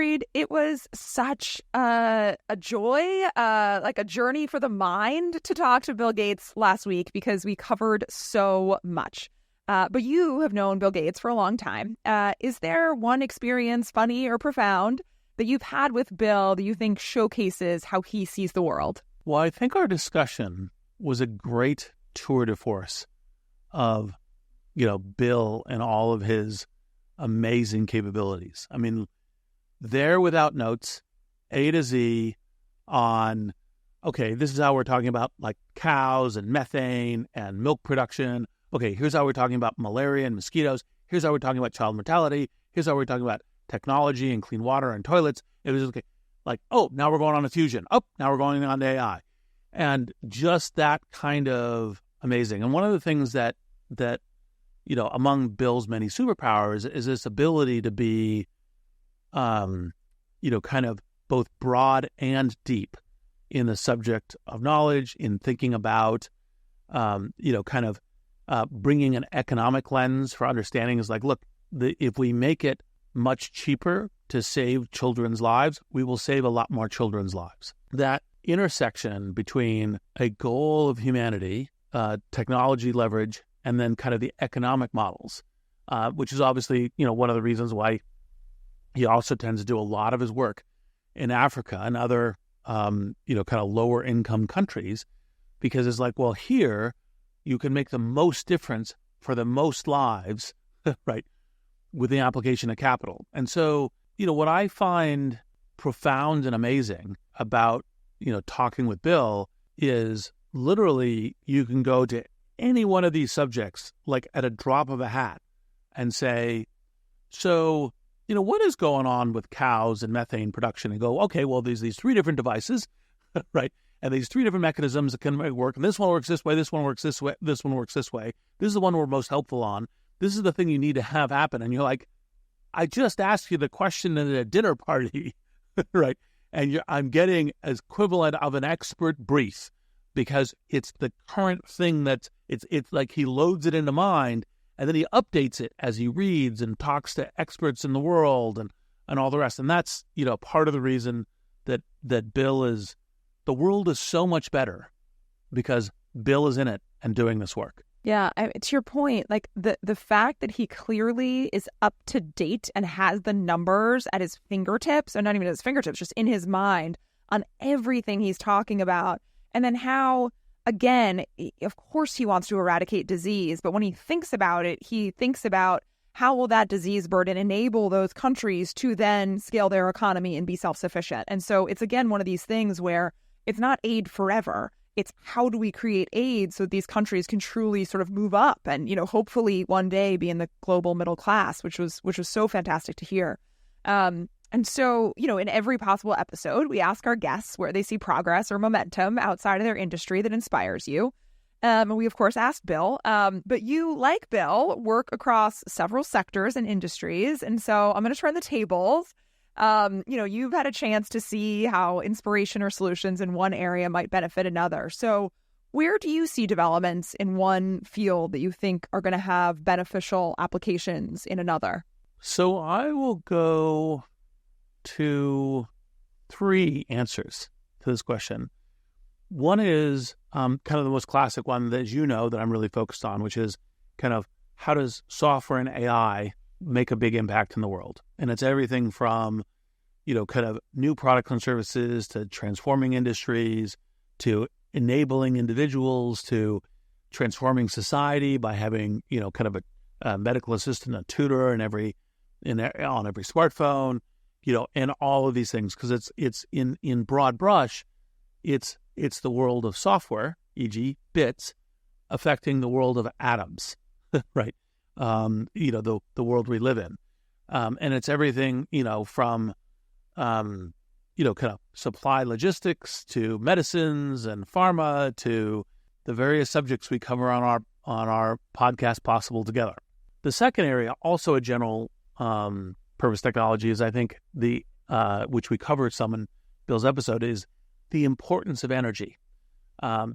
Reid, it was such a joy, like a journey for the mind to talk to Bill Gates last week because we covered so much. But you have known Bill Gates for a long time. Is there one experience, funny or profound, that you've had with Bill that you think showcases how he sees the world? Well, I think our discussion was a great tour de force of, Bill and all of his amazing capabilities. I mean, there without notes, A to Z on, okay, this is how we're talking about like cows and methane and milk production. Okay, here's how we're talking about malaria and mosquitoes. Here's how we're talking about child mortality. Here's how we're talking about technology and clean water and toilets. It was okay. Like, oh, now we're going on to fusion. Oh, now we're going on to AI. And just that kind of amazing. And one of the things that among Bill's many superpowers is this ability to be, kind of both broad and deep in the subject of knowledge, in thinking about, bringing an economic lens for understanding is like, look, if we make it much cheaper to save children's lives, we will save a lot more children's lives. That intersection between a goal of humanity, technology leverage, and then kind of the economic models, which is obviously, one of the reasons why he also tends to do a lot of his work in Africa and other, kind of lower income countries, because it's like, well, here you can make the most difference for the most lives, right, with the application of capital. And so, what I find profound and amazing about, talking with Bill is literally you can go to any one of these subjects, like at a drop of a hat, and say, so, what is going on with cows and methane production? And go, okay, well, there's these three different devices, right? And these three different mechanisms that can work. And this one works this way, this one works this way, this one works this way. This is the one we're most helpful on. This is the thing you need to have happen. And you're like, I just asked you the question at a dinner party, right? And I'm getting as equivalent of an expert brief because it's the current thing that's, it's like he loads it into mind and then he updates it as he reads and talks to experts in the world and all the rest. And that's, part of the reason that Bill is, the world is so much better because Bill is in it and doing this work. Yeah, to your point, like the fact that he clearly is up to date and has the numbers at his fingertips, or not even at his fingertips, just in his mind on everything he's talking about. And then how, again, of course he wants to eradicate disease, but when he thinks about it, he thinks about how will that disease burden enable those countries to then scale their economy and be self-sufficient. And so it's, again, one of these things where it's not aid forever. It's how do we create aid so that these countries can truly sort of move up and, hopefully one day be in the global middle class, which was so fantastic to hear. And so, in every possible episode, we ask our guests where they see progress or momentum outside of their industry that inspires you. And we, of course, asked Bill. But you, like Bill, work across several sectors and industries. And so I'm going to turn the tables. You've had a chance to see how inspiration or solutions in one area might benefit another. So where do you see developments in one field that you think are going to have beneficial applications in another? So I will go to three answers to this question. One is kind of the most classic one that, as you know, that I'm really focused on, which is kind of how does software and AI make a big impact in the world? And it's everything from, kind of new products and services to transforming industries to enabling individuals to transforming society by having, kind of a medical assistant, a tutor on every smartphone, and all of these things. Because it's in broad brush, it's the world of software, e.g. bits, affecting the world of atoms, right? The world we live in. And it's everything, from, kind of supply logistics to medicines and pharma to the various subjects we cover on our podcast, Possible Together. The second area, also a general purpose technology, is I think which we covered some in Bill's episode, is the importance of energy.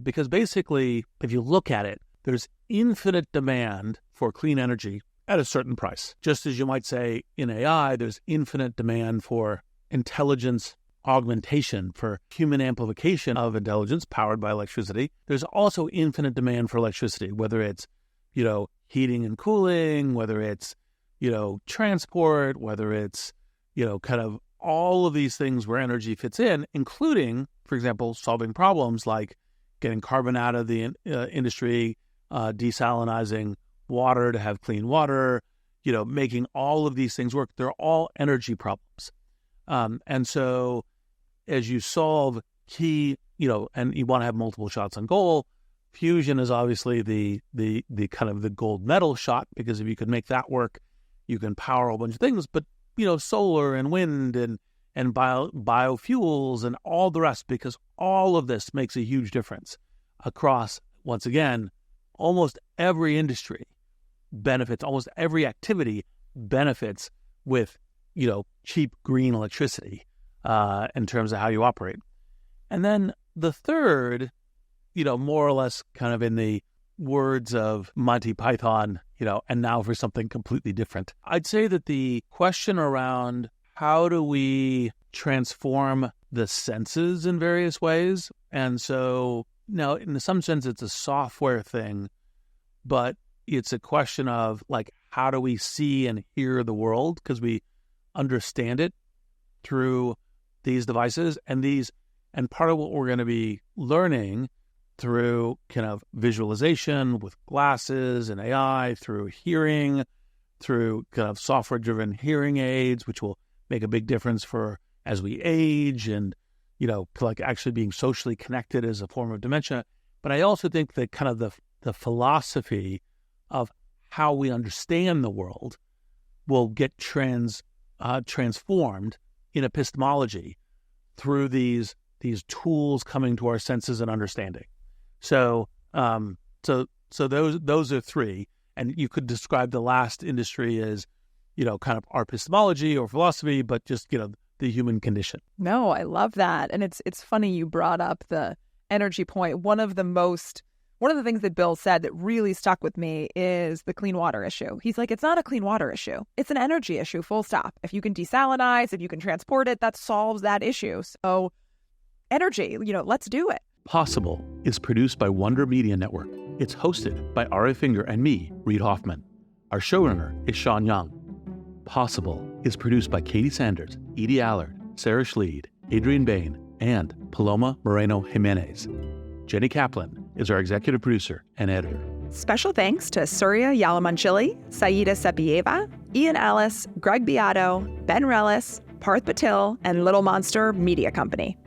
Because basically, if you look at it, there's infinite demand for clean energy at a certain price. Just as you might say in AI, there's infinite demand for intelligence augmentation, for human amplification of intelligence powered by electricity, there's also infinite demand for electricity, whether it's, heating and cooling, whether it's, transport, whether it's, kind of all of these things where energy fits in, including, for example, solving problems like getting carbon out of the industry, desalinizing water to have clean water, making all of these things work. They're all energy problems. And so as you solve key, and you want to have multiple shots on goal, fusion is obviously the kind of the gold medal shot, because if you can make that work, you can power a whole bunch of things. But, solar and wind and biofuels and all the rest, because all of this makes a huge difference across, once again, almost every industry benefits, almost every activity benefits with, cheap green electricity in terms of how you operate. And then the third, more or less kind of in the words of Monty Python, and now for something completely different. I'd say that the question around how do we transform the senses in various ways, and so now in some sense it's a software thing, but it's a question of like, how do we see and hear the world? Because we understand it through these devices and part of what we're going to be learning through kind of visualization with glasses and AI, through hearing, through kind of software-driven hearing aids, which will make a big difference for as we age and, like actually being socially connected as a form of dementia. But I also think that kind of the philosophy of how we understand the world will get transformed in epistemology through these tools coming to our senses and understanding. So those are three, and you could describe the last industry as, kind of our epistemology or philosophy, but just, the human condition. No, I love that. And it's funny you brought up the energy point. One of the things that Bill said that really stuck with me is the clean water issue. He's like, it's not a clean water issue. It's an energy issue, full stop. If you can desalinize, if you can transport it, that solves that issue. So energy, let's do it. Possible is produced by Wonder Media Network. It's hosted by Aria Finger and me, Reid Hoffman. Our showrunner is Sean Young. Possible is produced by Katie Sanders, Edie Allard, Sarah Schleid, Adrian Bain, and Paloma Moreno Jimenez. Jenny Kaplan is our executive producer and editor. Special thanks to Surya Yalamanchili, Saida Sepieva, Ian Ellis, Greg Beato, Ben Rellis, Parth Patil, and Little Monster Media Company.